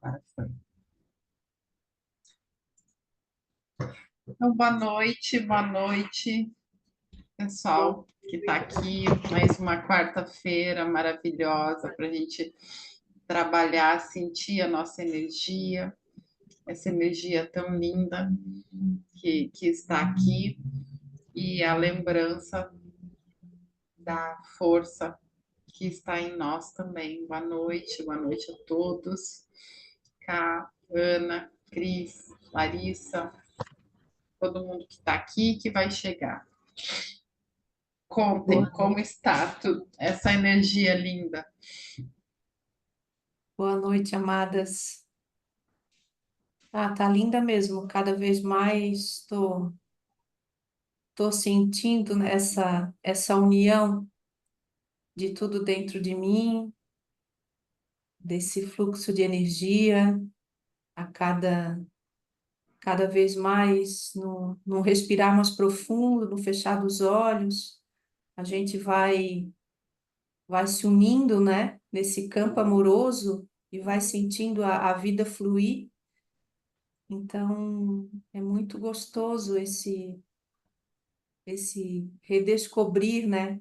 Agora foi. Então, boa noite, pessoal que está aqui. Mais uma quarta-feira maravilhosa para a gente trabalhar, sentir a nossa energia, essa energia tão linda que está aqui e a lembrança da força que está em nós também. Boa noite a todos. Cá, Ana, Cris, Larissa, todo mundo que está aqui que vai chegar. Contem Boa como noite. está essa energia linda. Boa noite, amadas. Tá linda mesmo. Cada vez mais tô sentindo essa união de tudo dentro de mim, desse fluxo de energia a cada vez mais no respirar mais profundo, no fechar dos olhos, a gente vai se unindo, né, nesse campo amoroso e vai sentindo a vida fluir. Então, é muito gostoso esse redescobrir, né,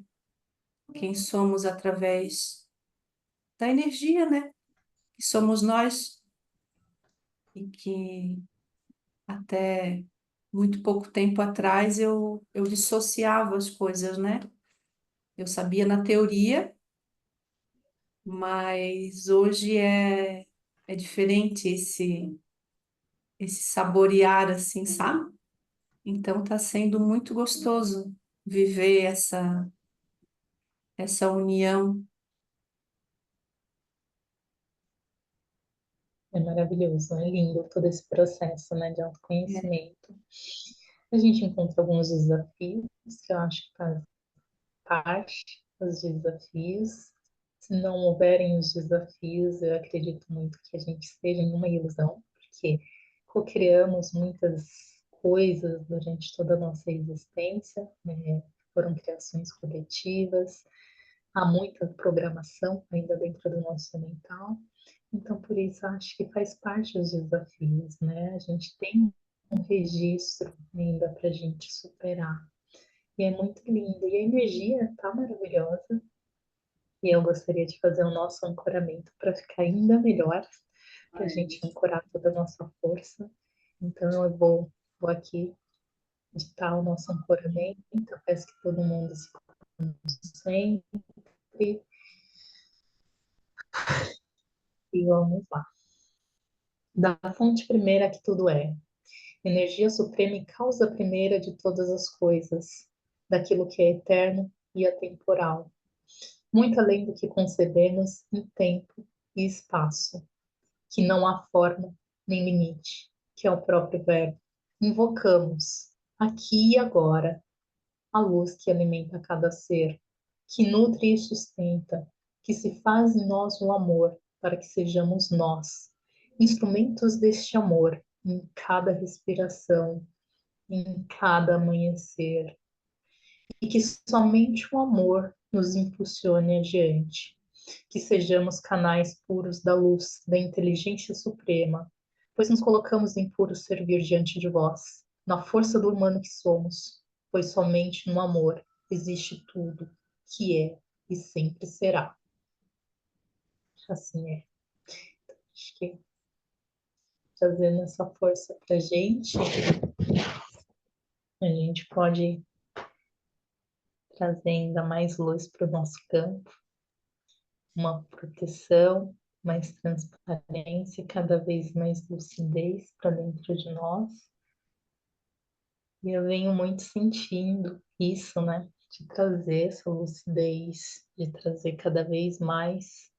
quem somos através da energia, né, que somos nós e que até muito pouco tempo atrás eu dissociava as coisas, né? Eu sabia na teoria, mas hoje é diferente esse saborear assim, sabe? Então tá sendo muito gostoso viver essa união. É maravilhoso, é lindo todo esse processo, né, de autoconhecimento. A gente encontra alguns desafios, que eu acho que faz parte dos desafios. Se não houverem os desafios, eu acredito muito que a gente esteja em uma ilusão, porque co-criamos muitas coisas durante toda a nossa existência, né? Foram criações coletivas, há muita programação ainda dentro do nosso mental. Então, por isso, acho que faz parte dos desafios, né? A gente tem um registro ainda para a gente superar. E é muito lindo. E a energia está maravilhosa. E eu gostaria de fazer o nosso ancoramento para ficar ainda melhor, para a gente ancorar toda a nossa força. Então, eu vou aqui ditar o nosso ancoramento. Eu peço que todo mundo se concentre. E vamos lá. Da fonte primeira que tudo é. Energia suprema e causa primeira de todas as coisas, daquilo que é eterno e atemporal, muito além do que concebemos em tempo e espaço, que não há forma nem limite, que é o próprio Verbo. Invocamos, aqui e agora, a luz que alimenta cada ser, que nutre e sustenta, que se faz em nós o amor, para que sejamos nós, instrumentos deste amor, em cada respiração, em cada amanhecer, e que somente o amor nos impulsione adiante, que sejamos canais puros da luz, da inteligência suprema, pois nos colocamos em puro servir diante de vós, na força do humano que somos, pois somente no amor existe tudo que é e sempre será. Assim é. Acho que trazendo essa força para a gente pode trazer ainda mais luz para o nosso campo, uma proteção, mais transparência, cada vez mais lucidez para dentro de nós. E eu venho muito sentindo isso, né? De trazer essa lucidez, de trazer cada vez mais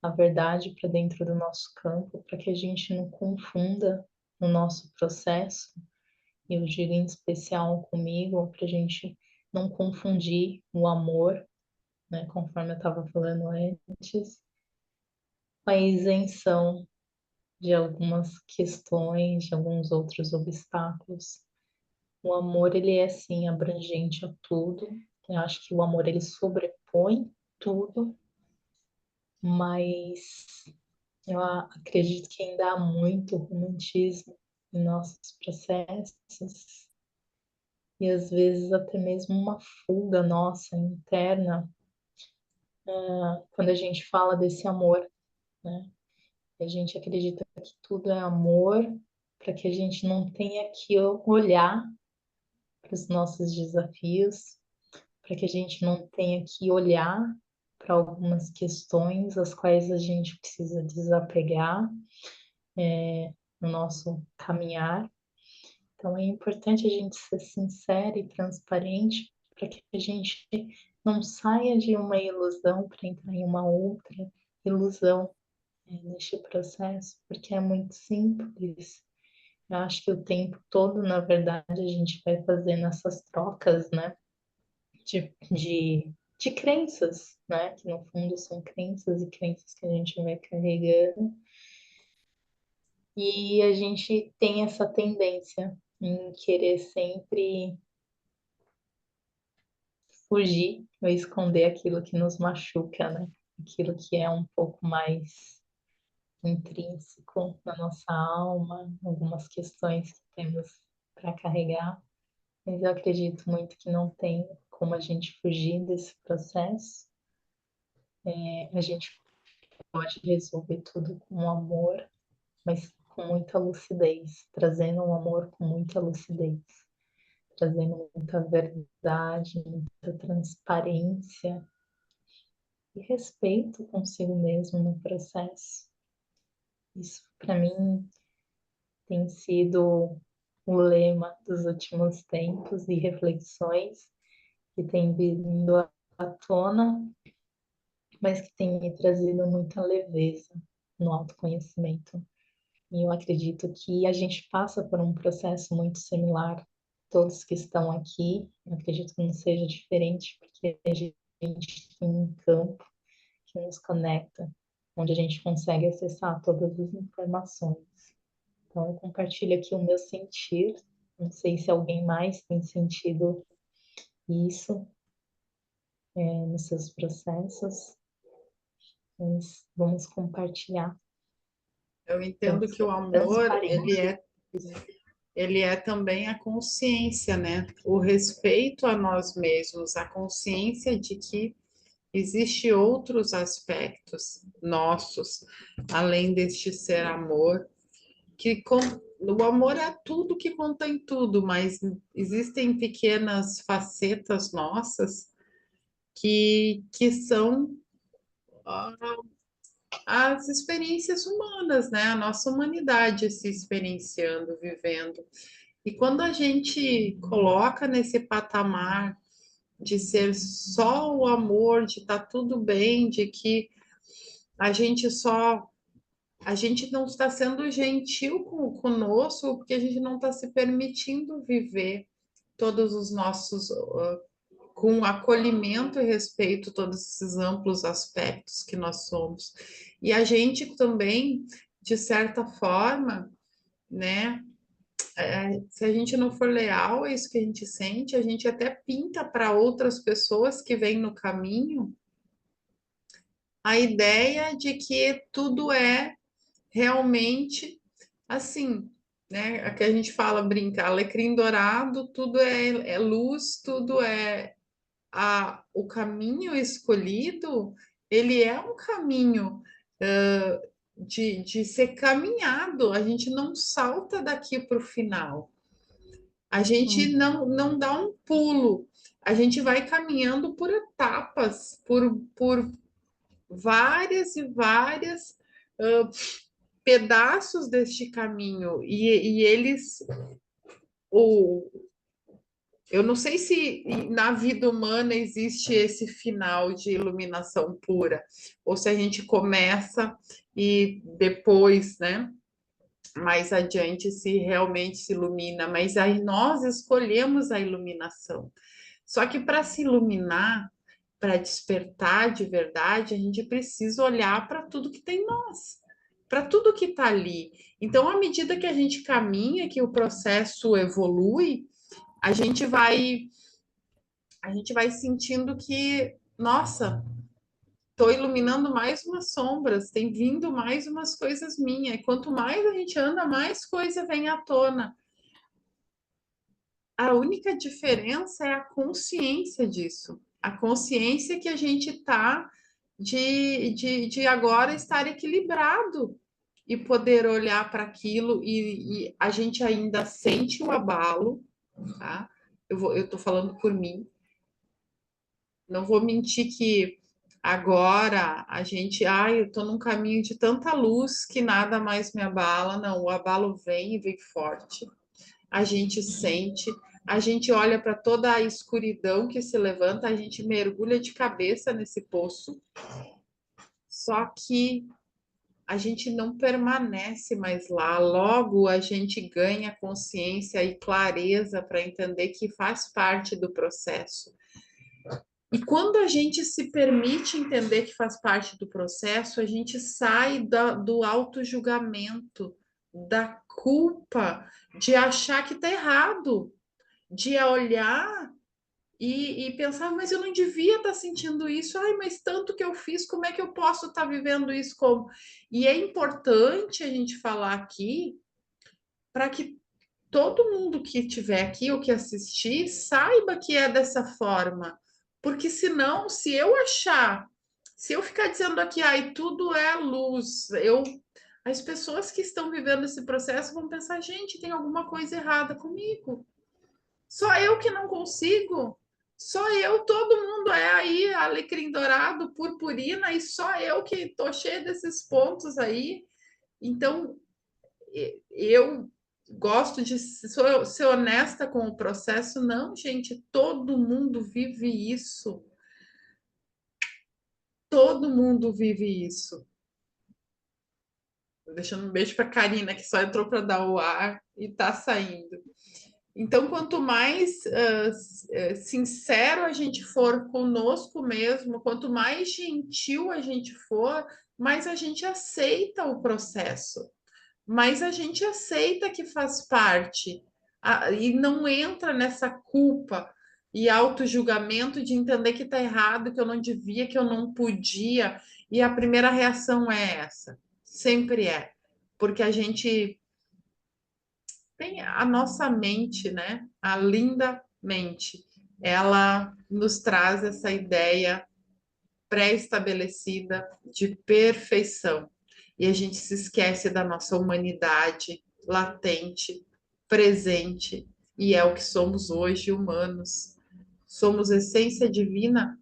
a verdade para dentro do nosso campo, para que a gente não confunda o nosso processo. E eu digo em especial comigo, para a gente não confundir o amor, né? Conforme eu estava falando antes, a isenção de algumas questões, de alguns outros obstáculos. O amor, ele é, sim, abrangente a tudo. Eu acho que o amor, ele sobrepõe tudo, mas Eu acredito que ainda há muito romantismo em nossos processos e às vezes até mesmo uma fuga nossa interna, quando a gente fala desse amor, né? A gente acredita que tudo é amor, para que a gente não tenha que olhar para os nossos desafios, para que a gente não tenha que olhar para algumas questões as quais a gente precisa desapegar no nosso caminhar. Então é importante a gente ser sincero e transparente para que a gente não saia de uma ilusão para entrar em uma outra ilusão neste processo, porque é muito simples. Eu acho que o tempo todo, na verdade, a gente vai fazendo essas trocas, né, de crenças, né, que no fundo são crenças e crenças que a gente vai carregando. E a gente tem essa tendência em querer sempre fugir ou esconder aquilo que nos machuca, né? Aquilo que é um pouco mais intrínseco na nossa alma, algumas questões que temos para carregar. Mas eu acredito muito que não tem como a gente fugir desse processo. A gente pode resolver tudo com amor, mas com muita lucidez, trazendo um amor com muita lucidez, trazendo muita verdade, muita transparência e respeito consigo mesmo no processo. Isso, para mim, tem sido o lema dos últimos tempos e reflexões que tem vindo à tona, mas que tem me trazido muita leveza no autoconhecimento. E eu acredito que a gente passa por um processo muito similar. Todos que estão aqui, eu acredito que não seja diferente, porque a gente tem um campo que nos conecta, onde a gente consegue acessar todas as informações. Então, eu compartilho aqui o meu sentir. Não sei se alguém mais tem sentido isso nos seus processos, mas vamos compartilhar. Eu entendo Vamos que o ser amor, transparentes. ele é também a consciência, né? O respeito a nós mesmos, a consciência de que existe outros aspectos nossos, além deste ser amor, o amor é tudo que contém tudo, mas existem pequenas facetas nossas que são ah, as experiências humanas, né? A nossa humanidade se experienciando, vivendo. E quando a gente coloca nesse patamar de ser só o amor, de estar tudo bem, de que a gente só a gente não está sendo gentil conosco porque a gente não está se permitindo viver todos os nossos com acolhimento e respeito todos esses amplos aspectos que nós somos. E a gente também, de certa forma, né, se a gente não for leal a isso que a gente sente, a gente até pinta para outras pessoas que vêm no caminho a ideia de que tudo é realmente assim, né? Aqui a gente fala, brinca, alecrim dourado, tudo é luz, tudo é o caminho escolhido, ele é um caminho de ser caminhado, a gente não salta daqui para o final, a gente não dá um pulo, a gente vai caminhando por etapas, por várias e várias uh, pedaços deste caminho, e eles, o, eu não sei se na vida humana existe esse final de iluminação pura, ou se a gente começa e depois, né, mais adiante, se realmente se ilumina, mas aí nós escolhemos a iluminação. Só que para se iluminar, para despertar de verdade, a gente precisa olhar para tudo que tem em nós, para tudo que está ali. Então, à medida que a gente caminha, que o processo evolui, a gente vai a gente vai sentindo que, nossa, estou iluminando mais umas sombras, tem vindo mais umas coisas minhas. E quanto mais a gente anda, mais coisa vem à tona. A única diferença é a consciência disso. A consciência que a gente está de agora estar equilibrado e poder olhar para aquilo e a gente ainda sente o abalo, tá? Eu estou falando por mim. Não vou mentir que agora a gente, eu estou num caminho de tanta luz que nada mais me abala. Não, o abalo vem e vem forte. A gente sente, a gente olha para toda a escuridão que se levanta, a gente mergulha de cabeça nesse poço. Só que a gente não permanece mais lá. Logo a gente ganha consciência e clareza para entender que faz parte do processo. E quando a gente se permite entender que faz parte do processo, a gente sai do auto-julgamento, da culpa, de achar que está errado, de olhar e pensar, mas eu não devia estar sentindo isso, mas tanto que eu fiz, como é que eu posso estar vivendo isso como? E é importante a gente falar aqui para que todo mundo que estiver aqui ou que assistir saiba que é dessa forma. Porque senão, se eu ficar dizendo aqui, tudo é luz, as pessoas que estão vivendo esse processo vão pensar, gente, tem alguma coisa errada comigo. Só eu que não consigo. Só eu, todo mundo é aí alecrim dourado, purpurina, e só eu que estou cheia desses pontos aí. Então, eu gosto de ser honesta com o processo. Não, gente, todo mundo vive isso. Todo mundo vive isso. Deixando um beijo para a Karina, que só entrou para dar o ar e está saindo. Então, quanto mais sincero a gente for conosco mesmo, quanto mais gentil a gente for, mais a gente aceita o processo. Mas a gente aceita que faz parte e não entra nessa culpa e auto-julgamento de entender que está errado, que eu não devia, que eu não podia. E a primeira reação é essa, sempre é, porque a gente tem a nossa mente, né? A linda mente, ela nos traz essa ideia pré-estabelecida de perfeição. E a gente se esquece da nossa humanidade latente, presente, e é o que somos hoje, humanos. Somos essência divina,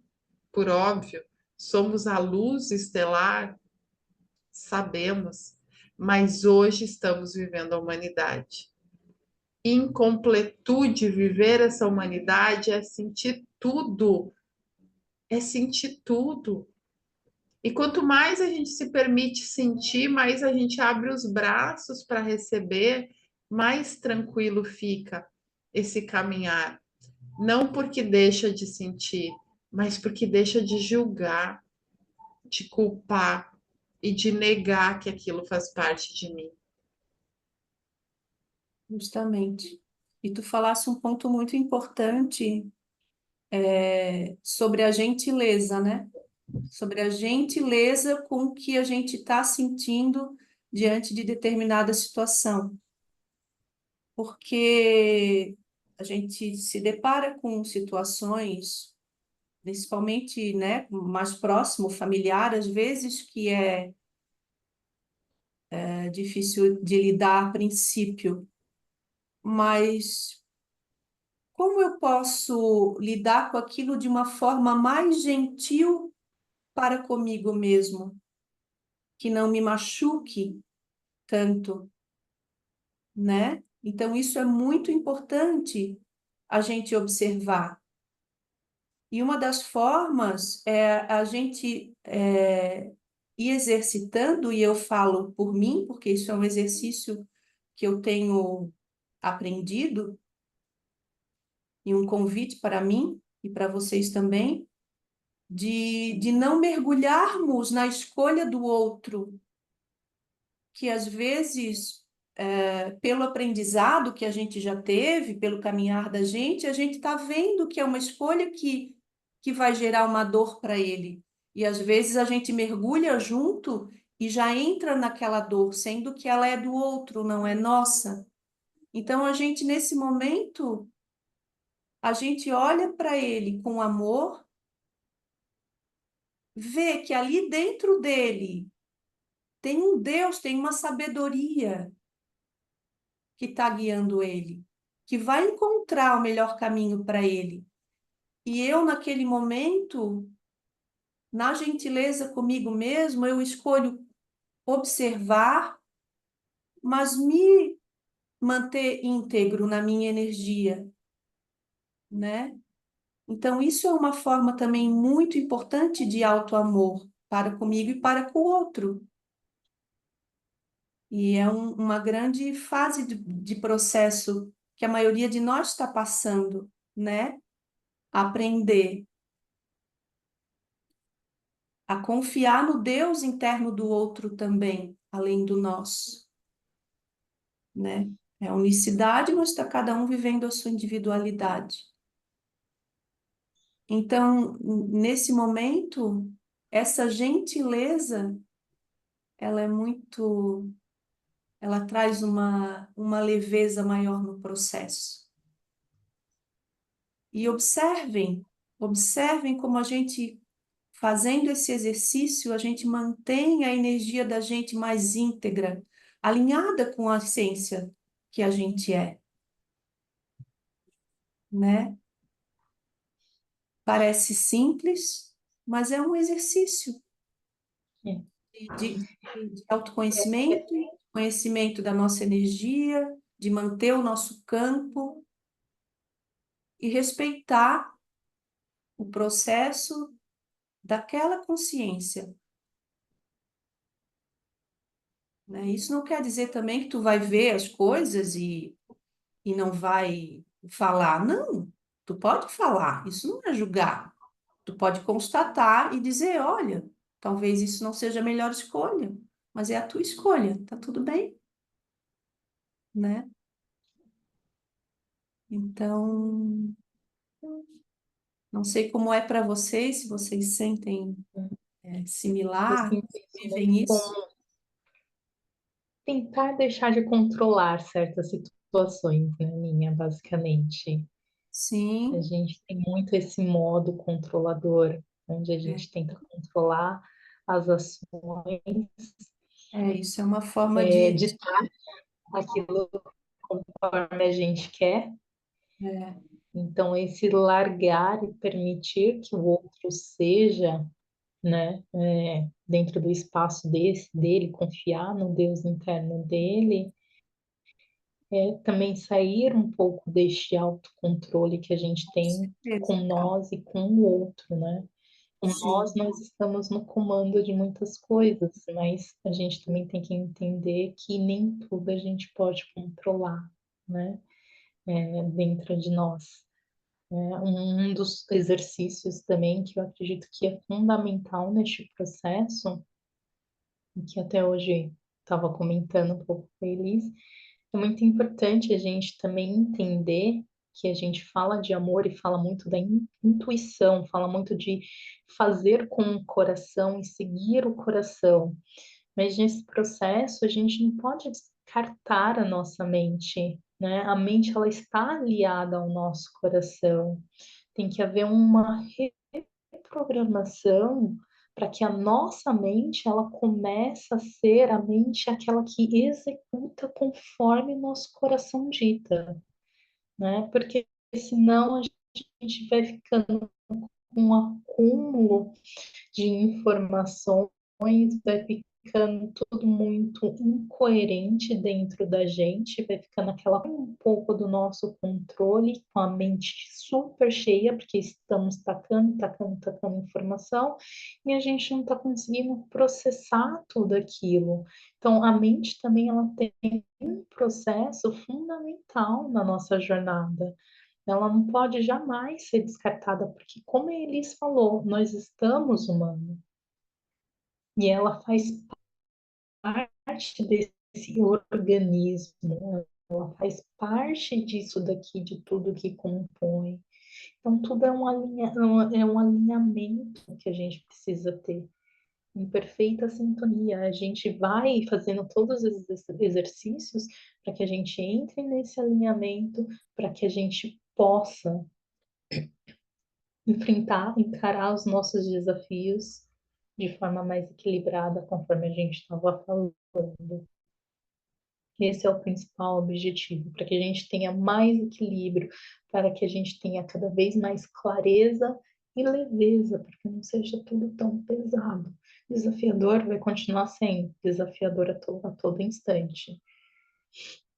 por óbvio, somos a luz estelar, sabemos, mas hoje estamos vivendo a humanidade. Incompletude, viver essa humanidade é sentir tudo, é sentir tudo. E quanto mais a gente se permite sentir, mais a gente abre os braços para receber, mais tranquilo fica esse caminhar. Não porque deixa de sentir, mas porque deixa de julgar, de culpar e de negar que aquilo faz parte de mim. Justamente. E tu falasse um ponto muito importante sobre a gentileza, né? Sobre a gentileza com que a gente está sentindo diante de determinada situação. Porque a gente se depara com situações, principalmente, né, mais próximo, familiar, às vezes, que é difícil de lidar a princípio, mas como eu posso lidar com aquilo de uma forma mais gentil para comigo mesmo, que não me machuque tanto, né? Então, isso é muito importante a gente observar. E uma das formas é a gente ir exercitando, e eu falo por mim, porque isso é um exercício que eu tenho aprendido, e um convite para mim e para vocês também, de não mergulharmos na escolha do outro, que às vezes, pelo aprendizado que a gente já teve, pelo caminhar da gente, a gente está vendo que é uma escolha que vai gerar uma dor para ele. E às vezes a gente mergulha junto e já entra naquela dor, sendo que ela é do outro, não é nossa. Então a gente, nesse momento, a gente olha para ele com amor, vê que ali dentro dele tem um Deus, tem uma sabedoria que está guiando ele, que vai encontrar o melhor caminho para ele. E eu, naquele momento, na gentileza comigo mesmo, eu escolho observar, mas me manter íntegro na minha energia, né? Então, isso é uma forma também muito importante de auto-amor para comigo e para com o outro. E é uma grande fase de processo que a maioria de nós está passando, né? Aprender a confiar no Deus interno do outro também, além do nosso, né? É a unicidade, mas está cada um vivendo a sua individualidade. Então, nesse momento, essa gentileza, ela é muito, ela traz uma leveza maior no processo. E observem como a gente, fazendo esse exercício, a gente mantém a energia da gente mais íntegra, alinhada com a essência que a gente é, né? Parece simples, mas é um exercício É. de autoconhecimento, conhecimento da nossa energia, de manter o nosso campo e respeitar o processo daquela consciência, né? Isso não quer dizer também que tu vai ver as coisas e não vai falar. Não, tu pode falar, isso não é julgar. Tu pode constatar e dizer, olha, talvez isso não seja a melhor escolha, mas é a tua escolha, tá tudo bem, né? Então, não sei como é para vocês, se vocês sentem Eu similar, sinto isso muito vivem isso. como tentar deixar de controlar certas situações, né, minha, basicamente. A Sim, gente tem muito esse modo controlador, onde a é, gente tenta controlar as ações, isso é uma forma de, ditar aquilo conforme a gente quer. é, Então, esse largar e permitir que o outro seja, né, dentro do espaço dele, confiar no Deus interno dele, também sair um pouco deste autocontrole que a gente com tem com certeza, Carol. nós e com o outro, né? Com Sim, nós estamos no comando de muitas coisas, mas a gente também tem que entender que nem tudo a gente pode controlar, né? Dentro de nós. Um dos exercícios também que eu acredito que é fundamental neste processo, e que até hoje estava comentando um pouco com a Elis, é muito importante a gente também entender que a gente fala de amor e fala muito da intuição, fala muito de fazer com o coração e seguir o coração. Mas nesse processo a gente não pode descartar a nossa mente, né? A mente ela está aliada ao nosso coração. Tem que haver uma reprogramação para que a nossa mente ela comece a ser a mente aquela que executa conforme nosso coração dita, né? Porque senão a gente vai ficando com um acúmulo de informações, vai ficando tudo muito incoerente dentro da gente, vai ficando aquela um pouco do nosso controle, com a mente super cheia, porque estamos tacando informação, e a gente não está conseguindo processar tudo aquilo. Então, a mente também ela tem um processo fundamental na nossa jornada. Ela não pode jamais ser descartada, porque, como a Elis falou, nós estamos humanos. E ela faz parte desse organismo, ela faz parte disso daqui, de tudo que compõe. Então, tudo é um alinhamento que a gente precisa ter em perfeita sintonia. A gente vai fazendo todos esses exercícios para que a gente entre nesse alinhamento, para que a gente possa encarar os nossos desafios de forma mais equilibrada, conforme a gente estava falando. Esse é o principal objetivo, para que a gente tenha mais equilíbrio, para que a gente tenha cada vez mais clareza e leveza, para que não seja tudo tão pesado. Desafiador vai continuar sendo desafiador a todo instante,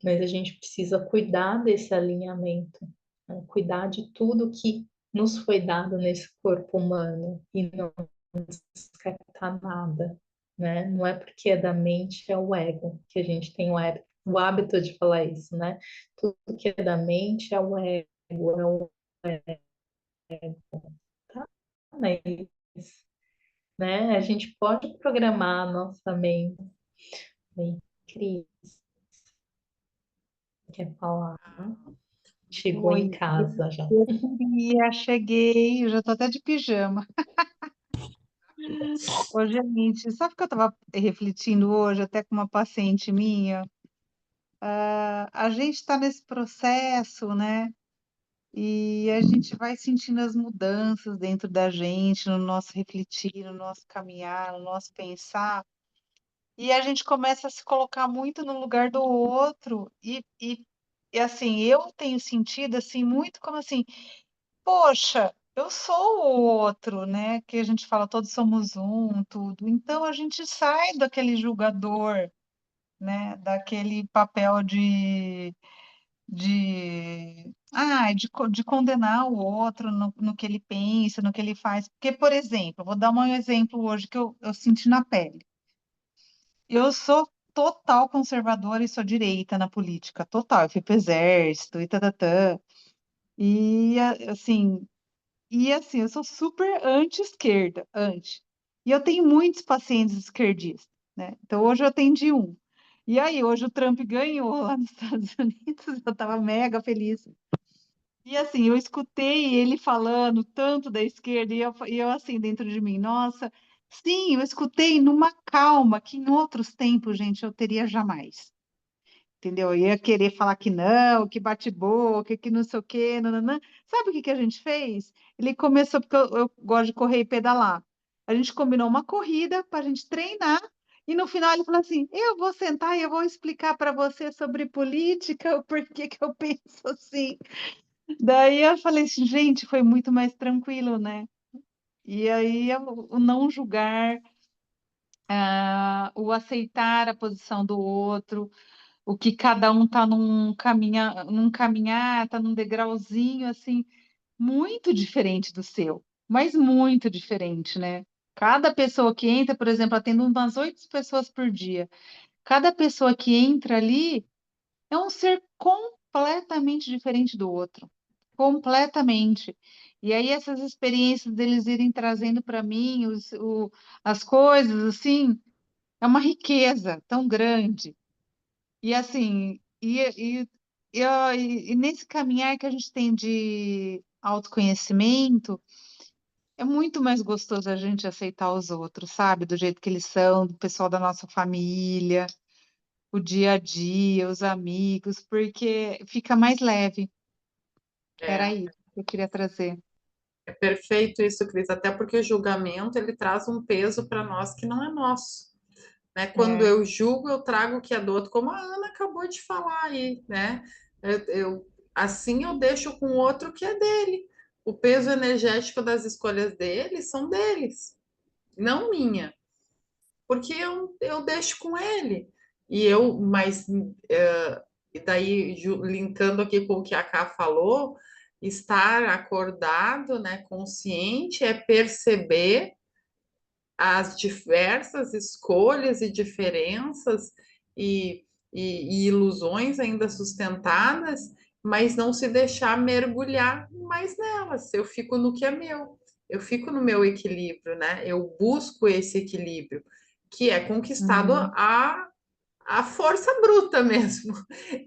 mas a gente precisa cuidar desse alinhamento, né? Cuidar de tudo que nos foi dado nesse corpo humano e não descartar nada, né? Não é porque é da mente, é o ego, que a gente tem o hábito de falar isso, né? Tudo que é da mente é o ego, é o tá, mas, né? A gente pode programar a nossa mente. Bem, Cris, quer falar? Chegou em Oi, casa já. eu queria, cheguei, eu já tô até de pijama. Ô, gente, sabe o que eu estava refletindo hoje, até com uma paciente minha? A gente está nesse processo, né? E a gente vai sentindo as mudanças dentro da gente, no nosso refletir, no nosso caminhar, no nosso pensar. E a gente começa a se colocar muito no lugar do outro. E assim, eu tenho sentido assim, muito como assim. Poxa, eu sou o outro, né? Que a gente fala, todos somos um, tudo. Então a gente sai daquele julgador, né? Daquele papel de condenar o outro no que ele pensa, no que ele faz. Porque, por exemplo, vou dar um exemplo hoje que eu senti na pele. Eu sou total conservadora e sou direita na política, total. Eu fui pro exército e tatatã. Assim, e assim, eu sou super anti-esquerda, anti. E eu tenho muitos pacientes esquerdistas, né? Então hoje eu atendi um. E aí, hoje o Trump ganhou lá nos Estados Unidos, eu estava mega feliz. E assim, eu escutei ele falando tanto da esquerda, e eu assim, dentro de mim, nossa, sim, eu escutei numa calma que em outros tempos, gente, eu teria jamais. Entendeu? Eu ia querer falar que não, que bate boca, que não sei o quê, nananã. Sabe o que que a gente fez? Ele começou, porque eu gosto de correr e pedalar. A gente combinou uma corrida para a gente treinar, e no final ele falou assim: eu vou sentar e eu vou explicar para você sobre política, o porquê que eu penso assim. Daí eu falei assim, gente, foi muito mais tranquilo, né? E aí o não julgar, o aceitar a posição do outro, o que cada um está num caminhar, está num degrauzinho assim, muito diferente do seu, mas muito diferente, né? Cada pessoa que entra, por exemplo, atendo umas 8 pessoas por dia. Cada pessoa que entra ali é um ser completamente diferente do outro, completamente. E aí essas experiências deles irem trazendo para mim as coisas assim, é uma riqueza tão grande. E assim, e nesse caminhar que a gente tem de autoconhecimento, é muito mais gostoso a gente aceitar os outros, sabe? Do jeito que eles são, do pessoal da nossa família, o dia a dia, os amigos, porque fica mais leve. Era É, isso que eu queria trazer. é perfeito isso, Cris, até porque o julgamento ele traz um peso para nós que não é nosso, né? Quando É, eu julgo, eu trago o que é do outro, como a Ana acabou de falar aí, né? Assim eu deixo com o outro o que é dele. O peso energético das escolhas deles são deles, não minha, porque eu deixo com ele. Mas e daí, linkando aqui com o que a Ká falou, estar acordado, né, consciente, é perceber as diversas escolhas e diferenças e, e ilusões ainda sustentadas, mas não se deixar mergulhar mais nelas. Eu fico no que é meu, eu fico no meu equilíbrio, né? Eu busco esse equilíbrio, que é conquistado uhum, a força bruta mesmo.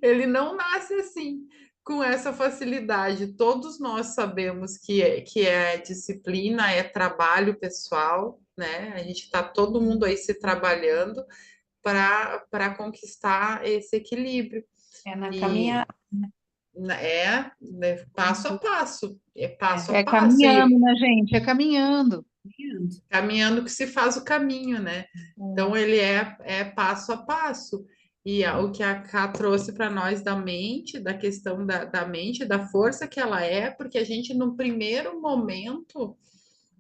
Ele não nasce assim. com essa facilidade. Todos nós sabemos que é disciplina, é trabalho pessoal, né? A gente está todo mundo aí se trabalhando para conquistar esse equilíbrio. É na E caminhada. né, passo a passo, é passo a É passo, caminhando, e né, gente? É caminhando. caminhando que se faz o caminho, né? Então ele é passo a passo. E o que a Ká trouxe para nós da mente, da questão da mente, da força que ela é, porque a gente, no primeiro momento,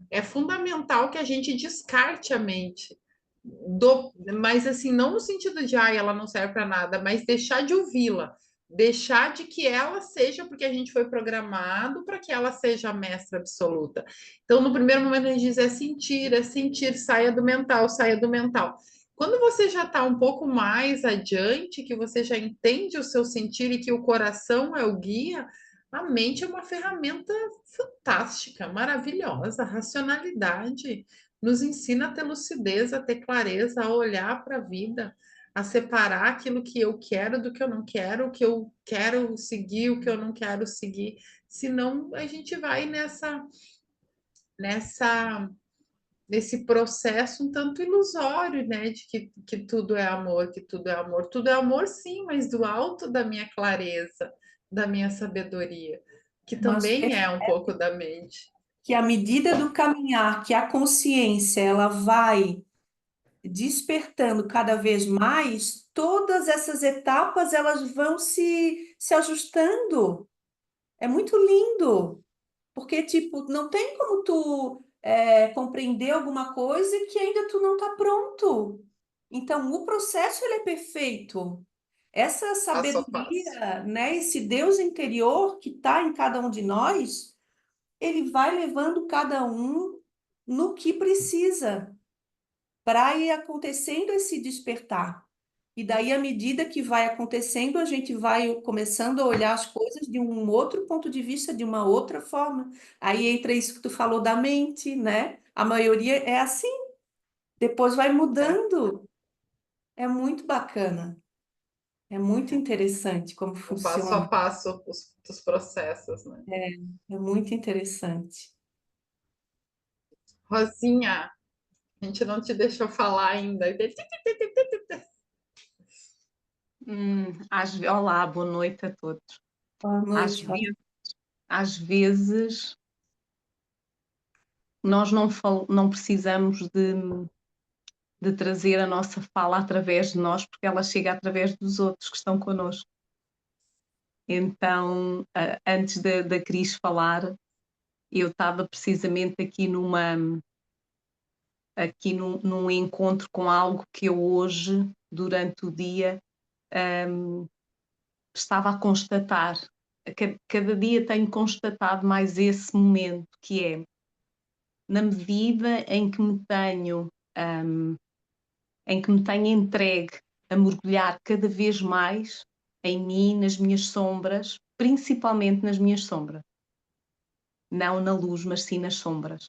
é fundamental que a gente descarte a mente. Mas assim, não no sentido de ela não serve para nada, mas deixar de ouvi-la, deixar de que ela seja, porque a gente foi programado para que ela seja a mestra absoluta. Então, no primeiro momento, a gente diz é sentir, saia do mental, saia do mental. Quando você já está um pouco mais adiante, que você já entende o seu sentir e que o coração é o guia, a mente é uma ferramenta fantástica, maravilhosa, racionalidade nos ensina a ter lucidez, a ter clareza, a olhar para a vida, a separar aquilo que eu quero do que eu não quero, o que eu quero seguir, o que eu não quero seguir. Senão a gente vai nessa nesse processo um tanto ilusório, né, de que tudo é amor, que tudo é amor. Tudo é amor, sim, mas do alto da minha clareza, da minha sabedoria, que Mas também é um pouco da mente. que à medida do caminhar, que a consciência ela vai despertando cada vez mais, todas essas etapas elas vão se ajustando. É muito lindo, porque tipo, não tem como tu compreender alguma coisa que ainda tu não está pronto. Então, o processo ele é perfeito. Essa Passo a passo. sabedoria, né, esse Deus interior que está em cada um de nós, ele vai levando cada um no que precisa para ir acontecendo esse despertar. E daí, à medida que vai acontecendo, a gente vai começando a olhar as coisas de um outro ponto de vista, de uma outra forma. Aí entra isso que tu falou da mente, né? A maioria é assim, depois vai É, mudando. É muito bacana, é muito interessante como o passo a funciona. passo dos processos, né? É muito interessante. Rosinha, a gente não te deixou falar ainda. Olá, boa noite a todos. Boa Às noite, Rosa. vezes, às vezes nós não precisamos de trazer a nossa fala através de nós, porque ela chega através dos outros que estão connosco. Então, antes da Cris falar, eu estava precisamente aqui num encontro com algo que eu hoje, durante o dia, estava a constatar. Cada dia tenho constatado mais esse momento, que é, na medida em que em que me tenho entregue a mergulhar cada vez mais em mim, nas minhas sombras, principalmente nas minhas sombras. Não na luz, mas sim nas sombras.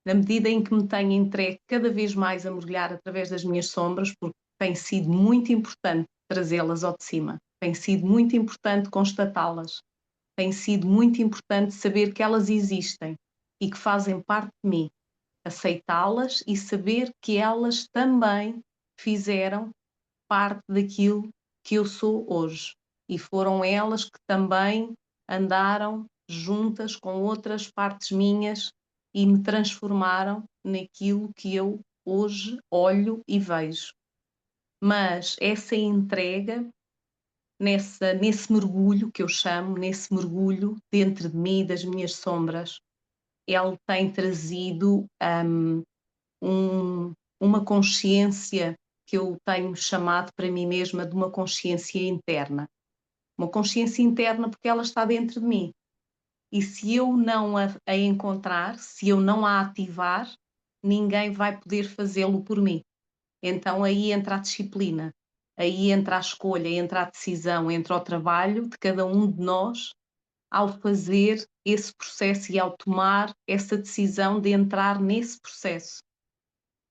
Na medida em que me tenho entregue cada vez mais a mergulhar através das minhas sombras, porque tem sido muito importante trazê-las ao de cima, tem sido muito importante constatá-las, tem sido muito importante saber que elas existem e que fazem parte de mim, aceitá-las e saber que elas também fizeram parte daquilo que eu sou hoje. E foram elas que também andaram juntas com outras partes minhas e me transformaram naquilo que eu hoje olho e vejo. Mas essa entrega, nesse mergulho que eu chamo, nesse mergulho dentro de mim e das minhas sombras, ele tem trazido uma consciência que eu tenho chamado para mim mesma de uma consciência interna. Uma consciência interna porque ela está dentro de mim. E se eu não a encontrar, se eu não a ativar, ninguém vai poder fazê-lo por mim. Então aí entra a disciplina, aí entra a escolha, entra a decisão, entra o trabalho de cada um de nós ao fazer esse processo e ao tomar essa decisão de entrar nesse processo.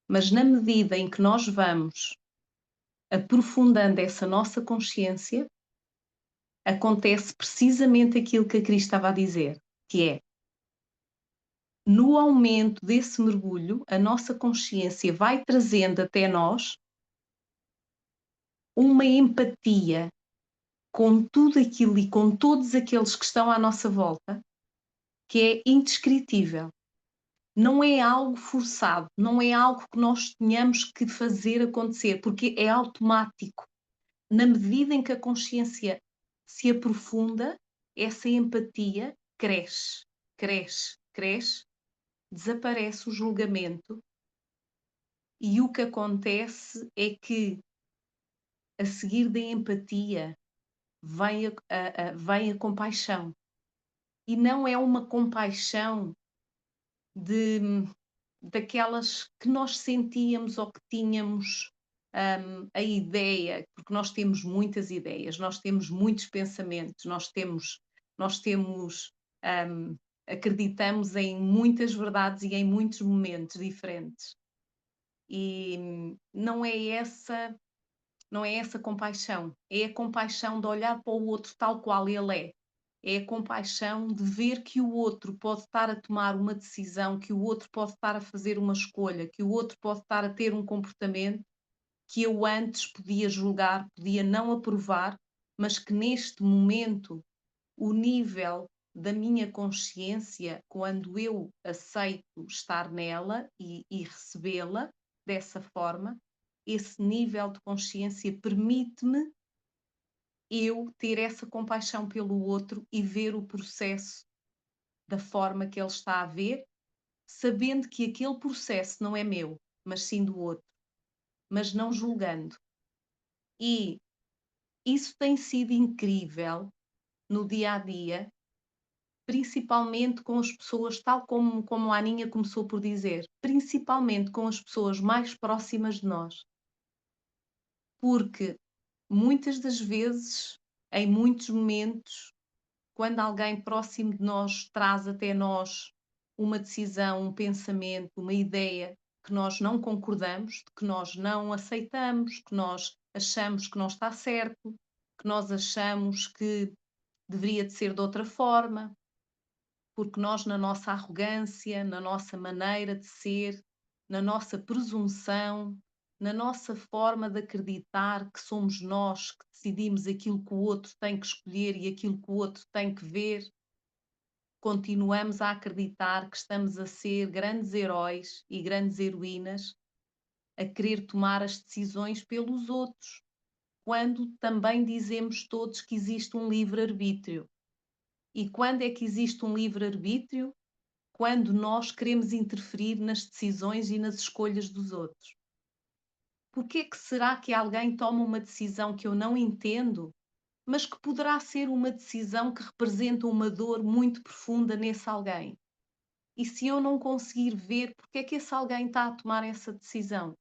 Mas na medida em que nós vamos aprofundando essa nossa consciência, acontece precisamente aquilo que a Cris estava a dizer, que é, no aumento desse mergulho, a nossa consciência vai trazendo até nós uma empatia com tudo aquilo e com todos aqueles que estão à nossa volta, que é indescritível. Não é algo forçado, não é algo que nós tenhamos que fazer acontecer, porque é automático. Na medida em que a consciência se aprofunda, essa empatia cresce, cresce, cresce, desaparece o julgamento e o que acontece é que, a seguir da empatia, vem a compaixão. E não é uma compaixão daquelas que nós sentíamos ou que tínhamos a ideia, porque nós temos muitas ideias, nós temos muitos pensamentos, acreditamos em muitas verdades e em muitos momentos diferentes. E não é essa compaixão, é a compaixão de olhar para o outro tal qual ele é. É a compaixão de ver que o outro pode estar a tomar uma decisão, que o outro pode estar a fazer uma escolha, que o outro pode estar a ter um comportamento que eu antes podia julgar, podia não aprovar, mas que neste momento o nível da minha consciência, quando eu aceito estar nela e recebê-la dessa forma, esse nível de consciência permite-me eu ter essa compaixão pelo outro e ver o processo da forma que ele está a ver, sabendo que aquele processo não é meu, mas sim do outro, mas não julgando. E isso tem sido incrível no dia a dia, principalmente com as pessoas, tal como a Aninha começou por dizer, principalmente com as pessoas mais próximas de nós. Porque muitas das vezes, em muitos momentos, quando alguém próximo de nós traz até nós uma decisão, um pensamento, uma ideia que nós não concordamos, que nós não aceitamos, que nós achamos que não está certo, que nós achamos que deveria de ser de outra forma, porque nós, na nossa arrogância, na nossa maneira de ser, na nossa presunção, na nossa forma de acreditar que somos nós que decidimos aquilo que o outro tem que escolher e aquilo que o outro tem que ver, continuamos a acreditar que estamos a ser grandes heróis e grandes heroínas, a querer tomar as decisões pelos outros, quando também dizemos todos que existe um livre-arbítrio. E quando é que existe um livre-arbítrio? Quando nós queremos interferir nas decisões e nas escolhas dos outros. Por que é que será que alguém toma uma decisão que eu não entendo, mas que poderá ser uma decisão que representa uma dor muito profunda nesse alguém? E se eu não conseguir ver, porque é que esse alguém está a tomar essa decisão?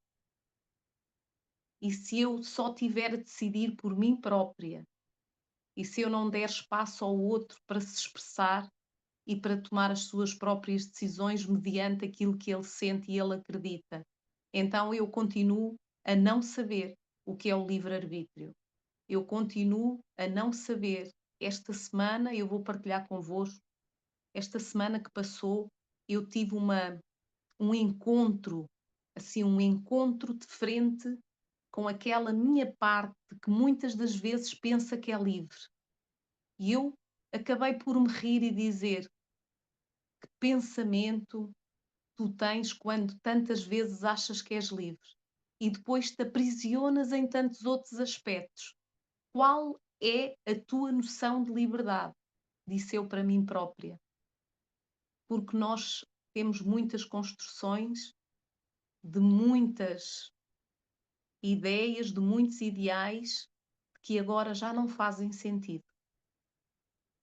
E se eu só tiver a decidir por mim própria? E se eu não der espaço ao outro para se expressar e para tomar as suas próprias decisões mediante aquilo que ele sente e ele acredita? Então eu continuo a não saber o que é o livre-arbítrio. Eu continuo a não saber. Esta semana eu vou partilhar convosco. Esta semana que passou, eu tive um encontro, assim, um encontro de frente com aquela minha parte que muitas das vezes pensa que é livre. E eu acabei por me rir e dizer: que pensamento tu tens quando tantas vezes achas que és livre e depois te aprisionas em tantos outros aspectos? Qual é a tua noção de liberdade? Disse eu para mim própria. Porque nós temos muitas construções de muitas ideias, de muitos ideais que agora já não fazem sentido.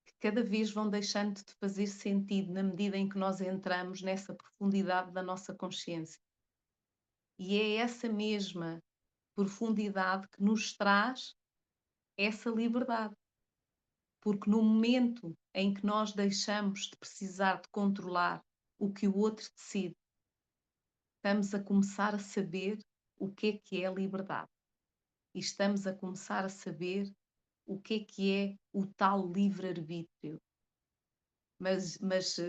Que cada vez vão deixando de fazer sentido na medida em que nós entramos nessa profundidade da nossa consciência. E é essa mesma profundidade que nos traz essa liberdade. Porque no momento em que nós deixamos de precisar de controlar o que o outro decide, estamos a começar a saber o que é a liberdade. E estamos a começar a saber o que é o tal livre-arbítrio. Mas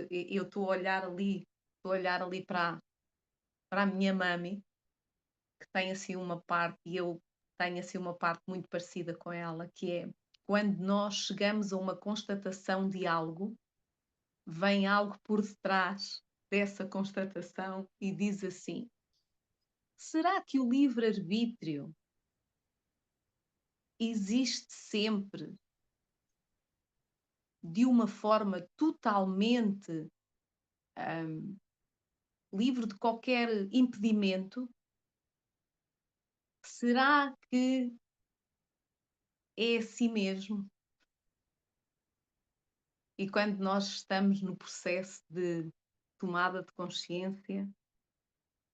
eu estou a olhar ali para a minha mami, que tem assim uma parte, e eu tenho assim uma parte muito parecida com ela, que é quando nós chegamos a uma constatação de algo, vem algo por detrás dessa constatação e diz assim: será que o livre-arbítrio existe sempre de uma forma totalmente livre de qualquer impedimento? Será que é assim mesmo? E quando nós estamos no processo de tomada de consciência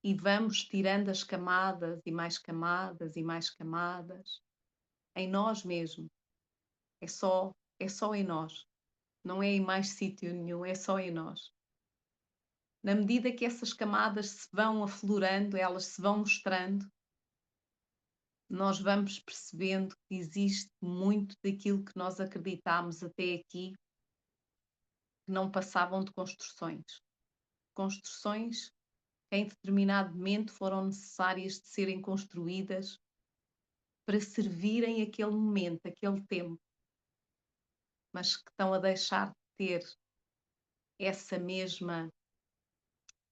e vamos tirando as camadas e mais camadas e mais camadas, em nós mesmos, é só em nós, não é em mais sítio nenhum, é só em nós. Na medida que essas camadas se vão aflorando, elas se vão mostrando, nós vamos percebendo que existe muito daquilo que nós acreditámos até aqui que não passavam de construções. Construções que em determinado momento foram necessárias de serem construídas para servirem aquele momento, aquele tempo, mas que estão a deixar de ter essa mesma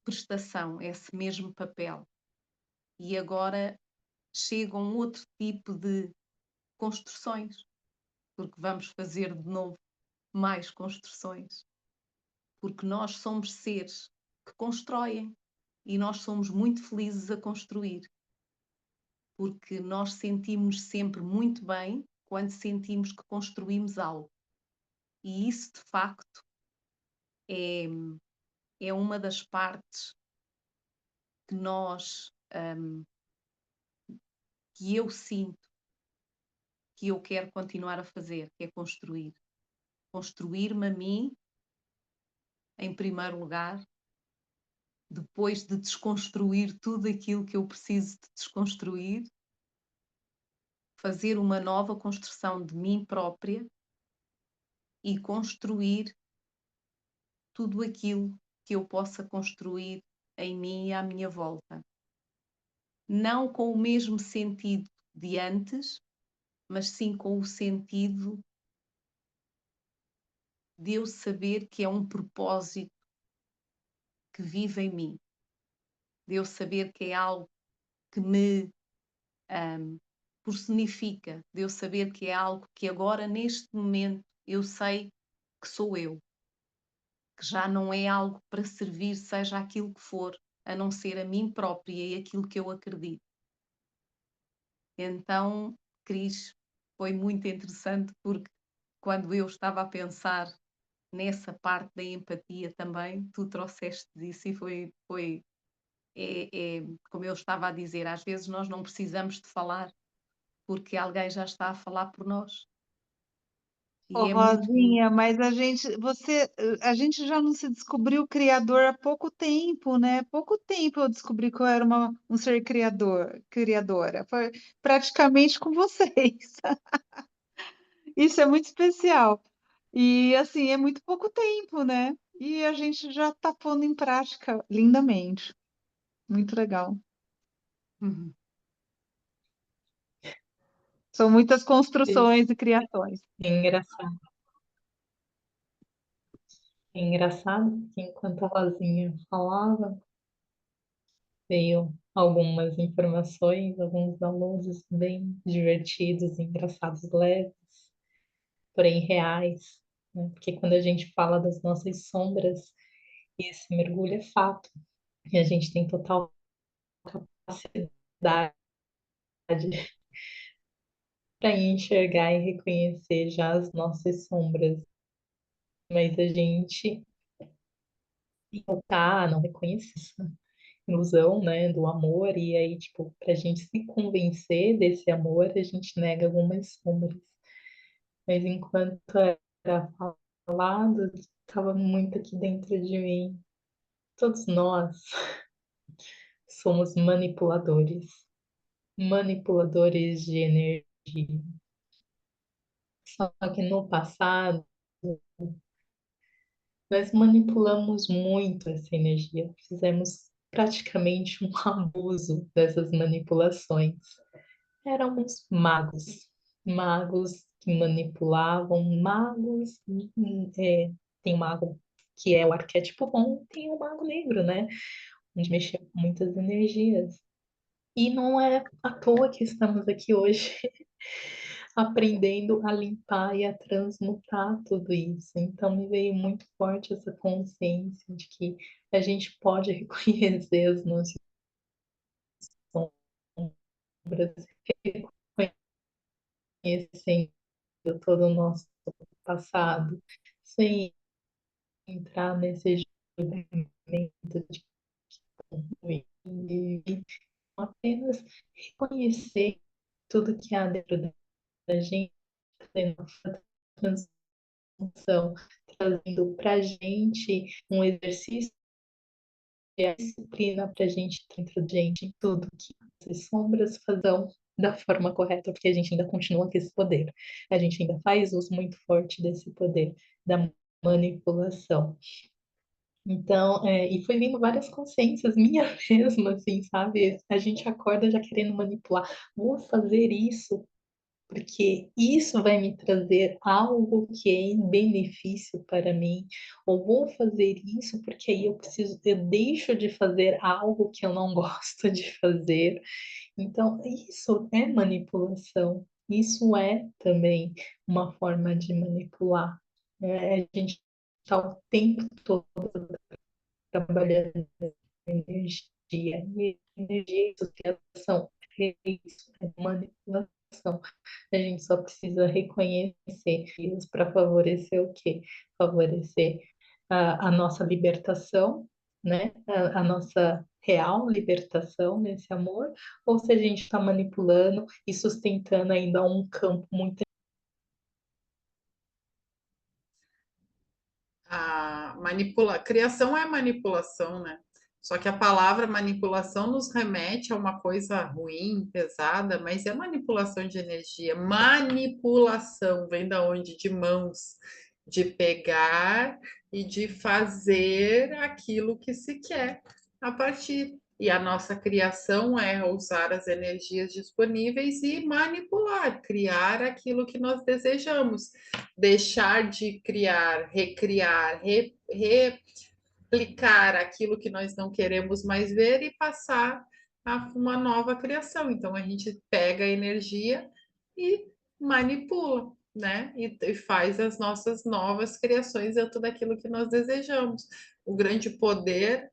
prestação, esse mesmo papel. E agora chega um outro tipo de construções, porque vamos fazer de novo mais construções, porque nós somos seres que constroem e nós somos muito felizes a construir, porque nós sentimos sempre muito bem quando sentimos que construímos algo. E isso, de facto, é uma das partes que que eu sinto que eu quero continuar a fazer, que é construir. Construir-me a mim, em primeiro lugar, depois de desconstruir tudo aquilo que eu preciso de desconstruir, fazer uma nova construção de mim própria e construir tudo aquilo que eu possa construir em mim e à minha volta. Não com o mesmo sentido de antes, mas sim com o sentido de eu saber que é um propósito que vive em mim, de eu saber que é algo que me personifica, de eu saber que é algo que agora, neste momento, eu sei que sou eu, que já não é algo para servir, seja aquilo que for, a não ser a mim própria e aquilo que eu acredito. Então, Cris, foi muito interessante porque quando eu estava a pensar nessa parte da empatia também, tu trouxeste isso e como eu estava a dizer, às vezes nós não precisamos de falar porque alguém já está a falar por nós. Ô, E é muito bom. Rosinha, mas a gente já não se descobriu criador há pouco tempo, né? Pouco tempo eu descobri que eu era um ser criadora. Foi praticamente com vocês. Isso é muito especial. E assim, é muito pouco tempo, né? E a gente já está pondo em prática lindamente. Muito legal. Uhum. São muitas construções e criações. É engraçado. É engraçado que enquanto a Rosinha falava, veio algumas informações, alguns downloads bem divertidos, engraçados, leves, porém reais, né? Porque quando a gente fala das nossas sombras, esse mergulho é fato. E a gente tem total capacidade para enxergar e reconhecer já as nossas sombras. Mas a gente não reconhece essa ilusão, né, do amor, e aí, tipo, pra gente se convencer desse amor, a gente nega algumas sombras. Mas enquanto era falado, estava muito aqui dentro de mim. Todos nós somos manipuladores, manipuladores de energia. Só que no passado, nós manipulamos muito essa energia, fizemos praticamente um abuso dessas manipulações. Éramos magos, magos que manipulavam, magos. Tem um mago que é o arquétipo bom, tem o mago negro, né? Onde mexia com muitas energias. E não é à toa que estamos aqui hoje aprendendo a limpar e a transmutar tudo isso. Então me veio muito forte essa consciência de que a gente pode reconhecer as nossas sombras, reconhecendo todo o nosso passado, sem entrar nesse julgamento de e apenas reconhecer tudo que há dentro da gente, nossa transformação, trazendo para a gente um exercício e a disciplina para a gente dentro de gente, tudo que as sombras fazem da forma correta, porque a gente ainda continua com esse poder. A gente ainda faz uso muito forte desse poder da manipulação. Então, e foi vindo várias consciências minha mesma, assim, sabe? A gente acorda já querendo manipular. Vou fazer isso porque isso vai me trazer algo que é em benefício para mim, ou vou fazer isso porque aí eu deixo de fazer algo que eu não gosto de fazer. Então, isso é manipulação. Isso é também uma forma de manipular. A gente está o tempo todo trabalhando energia. E energia, associação, é isso, é manipulação. A gente só precisa reconhecer isso para favorecer o quê? Favorecer a nossa libertação, né? A nossa real libertação nesse amor, ou se a gente está manipulando e sustentando ainda um campo muito. Criação é manipulação, né? Só que a palavra manipulação nos remete a uma coisa ruim, pesada, mas é manipulação de energia. Manipulação vem da onde? De mãos, de pegar e de fazer aquilo que se quer a partir. E a nossa criação é usar as energias disponíveis e manipular, criar aquilo que nós desejamos, deixar de criar, recriar, replicar aquilo que nós não queremos mais ver e passar a uma nova criação. Então a gente pega a energia e manipula, né? E faz as nossas novas criações dentro daquilo que nós desejamos. O grande poder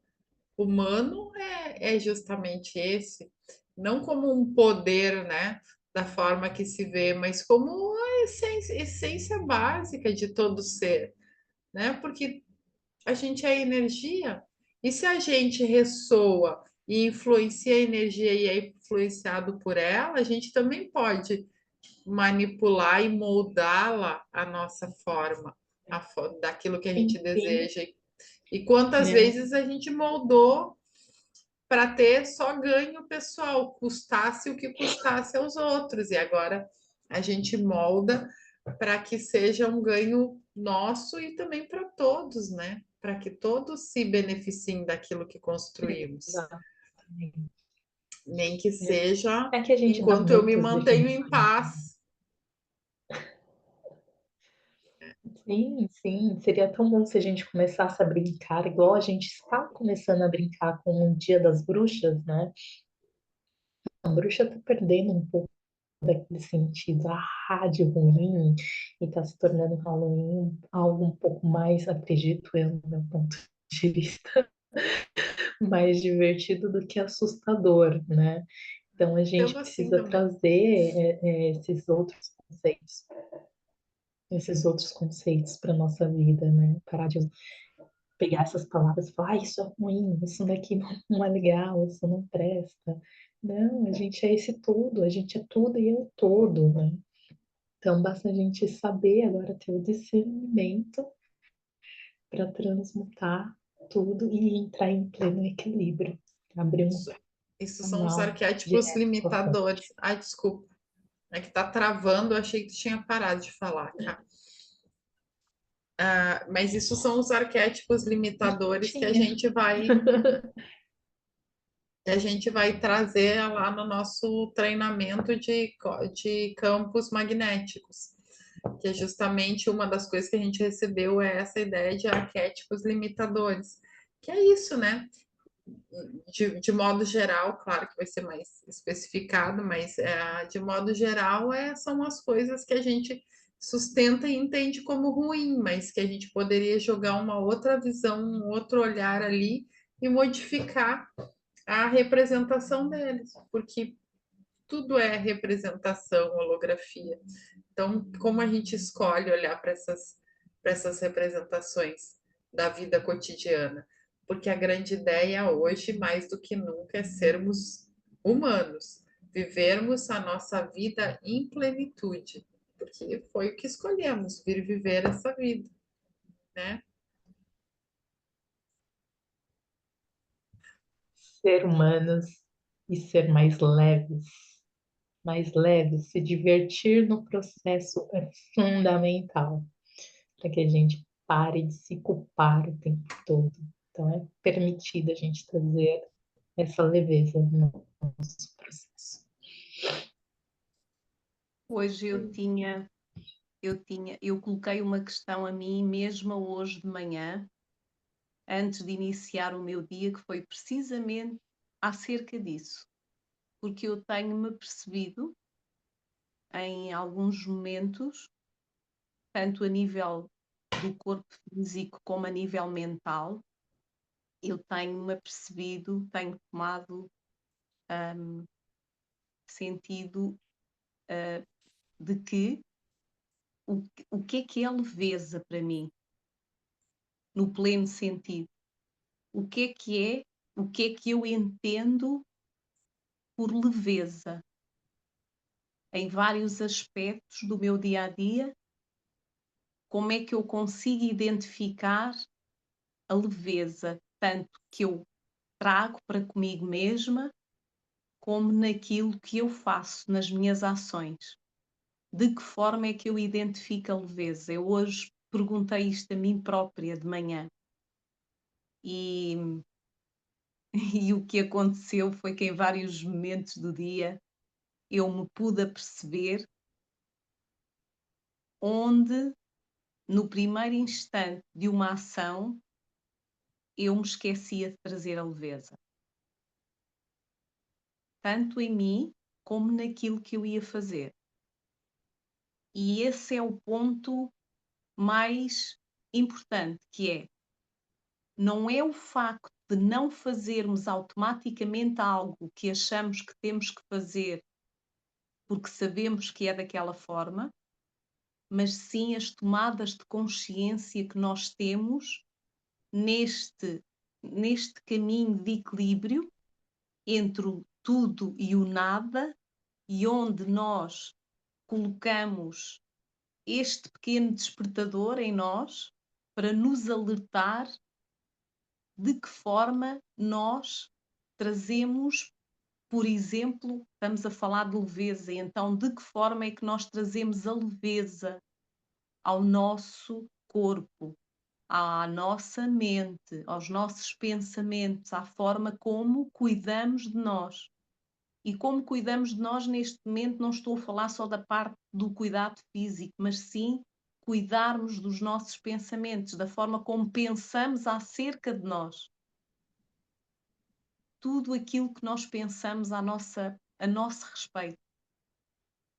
humano é justamente esse, não como um poder, né? Da forma que se vê, mas como a essência básica de todo ser, né? Porque a gente é energia. E se a gente ressoa e influencia a energia e é influenciado por ela, a gente também pode manipular e moldá-la à nossa forma, daquilo que a gente Enfim, deseja. E quantas né? vezes a gente moldou para ter só ganho pessoal, custasse o que custasse aos outros. E agora a gente molda para que seja um ganho nosso e também para todos, né? Para que todos se beneficiem daquilo que construímos. Exatamente. Nem que seja É que a gente dá enquanto eu me muitas mantenho em definições. paz. Sim, sim, seria tão bom se a gente começasse a brincar, igual a gente está começando a brincar com o Dia das Bruxas, né? A bruxa está perdendo um pouco daquele sentido, de ruim, e está se tornando Halloween algo um pouco mais, acredito eu, no meu ponto de vista, mais divertido do que assustador, né? Então a gente Sendo assim precisa também. trazer esses outros conceitos para nossa vida, né? Parar de pegar essas palavras e falar, isso é ruim, isso daqui não é legal, isso não presta. Não, a gente é esse todo, a gente é tudo e é o todo, né? Então basta a gente saber agora ter o discernimento para transmutar tudo e entrar em pleno equilíbrio, abrir um Isso são os canal arquétipos direto com a fonte. limitadores. Ai, desculpa. É que tá travando, eu achei que tu tinha parado de falar, tá? Mas isso são os arquétipos limitadores que a Tinha. gente vai trazer lá no nosso treinamento de campos magnéticos, que é justamente uma das coisas que a gente recebeu é essa ideia de arquétipos limitadores, que é isso, né? De modo geral, claro que vai ser mais especificado, mas de modo geral são as coisas que a gente sustenta e entende como ruim, mas que a gente poderia jogar uma outra visão, um outro olhar ali e modificar a representação deles, porque tudo é representação, holografia. Então, como a gente escolhe olhar para essas representações da vida cotidiana? Porque a grande ideia hoje, mais do que nunca, é sermos humanos, vivermos a nossa vida em plenitude, porque foi o que escolhemos, vir viver essa vida, né? Ser humanos e ser mais leves, se divertir no processo é fundamental para que a gente pare de se culpar o tempo todo. Então é permitido a gente trazer essa leveza no nosso processo. Hoje eu coloquei uma questão a mim mesma hoje de manhã, antes de iniciar o meu dia, que foi precisamente acerca disso, porque eu tenho-me percebido em alguns momentos, tanto a nível do corpo físico como a nível mental, eu tenho-me apercebido, tenho tomado sentido de que o que é leveza para mim, no pleno sentido? O que é que eu entendo por leveza em vários aspectos do meu dia a dia? Como é que eu consigo identificar a leveza, tanto que eu trago para comigo mesma, como naquilo que eu faço, nas minhas ações? De que forma é que eu identifico a leveza? Eu hoje perguntei isto a mim própria de manhã e, e o que aconteceu foi que em vários momentos do dia eu me pude aperceber onde, no primeiro instante de uma ação, eu me esquecia de trazer a leveza. Tanto em mim como naquilo que eu ia fazer. E esse é o ponto mais importante, que é, não é o facto de não fazermos automaticamente algo que achamos que temos que fazer porque sabemos que é daquela forma, mas sim as tomadas de consciência que nós temos neste caminho de equilíbrio entre o tudo e o nada, e onde nós colocamos este pequeno despertador em nós para nos alertar de que forma nós trazemos, por exemplo, estamos a falar de leveza, então de que forma é que nós trazemos a leveza ao nosso corpo, à nossa mente, aos nossos pensamentos, à forma como cuidamos de nós. E como cuidamos de nós neste momento, não estou a falar só da parte do cuidado físico, mas sim cuidarmos dos nossos pensamentos, da forma como pensamos acerca de nós. Tudo aquilo que nós pensamos a nosso respeito,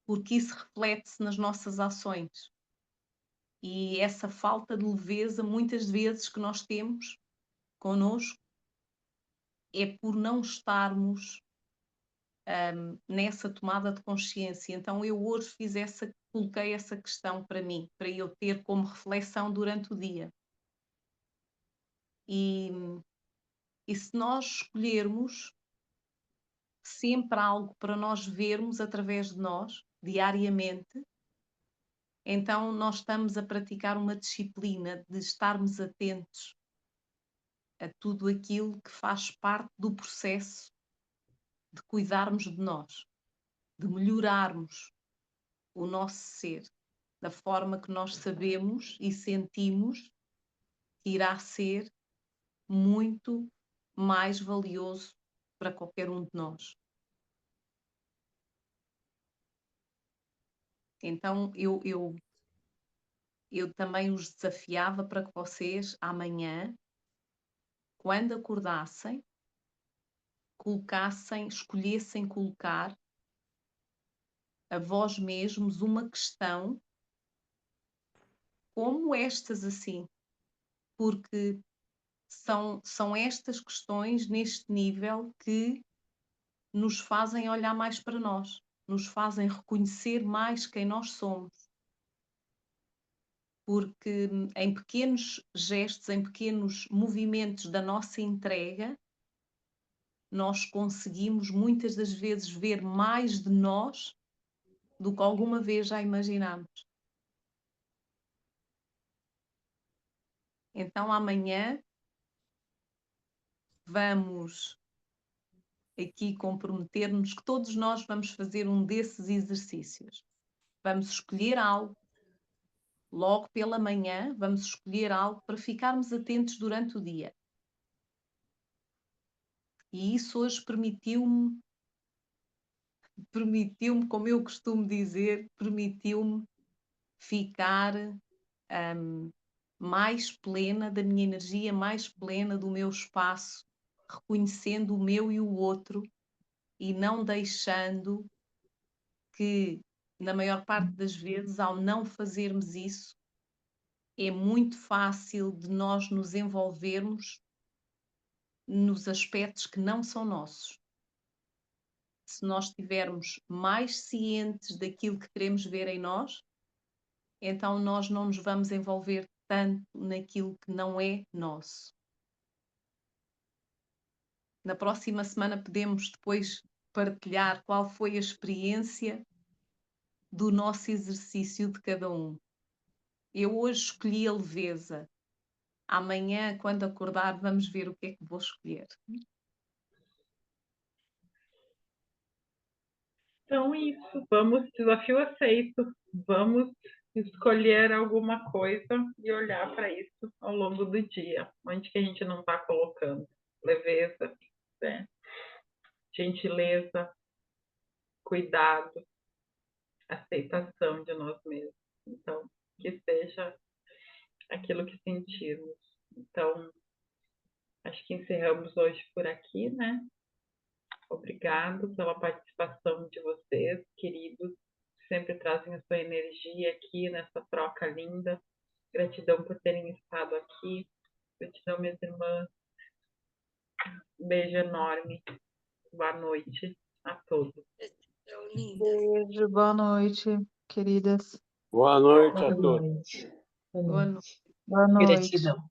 porque isso reflete-se nas nossas ações. E essa falta de leveza, muitas vezes, que nós temos connosco, é por não estarmos nessa tomada de consciência. Então eu hoje coloquei essa questão para mim, para eu ter como reflexão durante o dia. E se nós escolhermos sempre algo para nós vermos através de nós, diariamente, então nós estamos a praticar uma disciplina de estarmos atentos a tudo aquilo que faz parte do processo de cuidarmos de nós, de melhorarmos o nosso ser, da forma que nós sabemos e sentimos que irá ser muito mais valioso para qualquer um de nós. Então, eu também os desafiava para que vocês, amanhã, quando acordassem, escolhessem colocar a vós mesmos uma questão como estas assim, porque são estas questões neste nível que nos fazem olhar mais para nós, nos fazem reconhecer mais quem nós somos. Porque em pequenos gestos, em pequenos movimentos da nossa entrega, nós conseguimos muitas das vezes ver mais de nós do que alguma vez já imaginámos. Então amanhã vamos aqui comprometer-nos que todos nós vamos fazer um desses exercícios. Vamos escolher algo, logo pela manhã, vamos escolher algo para ficarmos atentos durante o dia. E isso hoje permitiu-me, como eu costumo dizer, permitiu-me ficar mais plena da minha energia, mais plena do meu espaço, reconhecendo o meu e o outro e não deixando que, na maior parte das vezes, ao não fazermos isso, é muito fácil de nós nos envolvermos nos aspectos que não são nossos. Se nós estivermos mais cientes daquilo que queremos ver em nós, então nós não nos vamos envolver tanto naquilo que não é nosso. Na próxima semana podemos depois partilhar qual foi a experiência do nosso exercício de cada um. Eu hoje escolhi a leveza. Amanhã, quando acordar, vamos ver o que é que vou escolher. Então, isso. Vamos, desafio aceito. Vamos escolher alguma coisa e olhar para isso ao longo do dia. Onde que a gente não está colocando? Leveza, né? Gentileza, cuidado, aceitação de nós mesmos. Então, que seja aquilo que sentirmos. Então, acho que encerramos hoje por aqui, né? Obrigado pela participação de vocês, queridos, que sempre trazem a sua energia aqui nessa troca linda. Gratidão por terem estado aqui. Gratidão, minhas irmãs. Um beijo enorme. Boa noite a todos. Beijo, boa noite, queridas. Boa noite a Boa todos. noite. Boa Boa noite. Boa noite. Gratidão.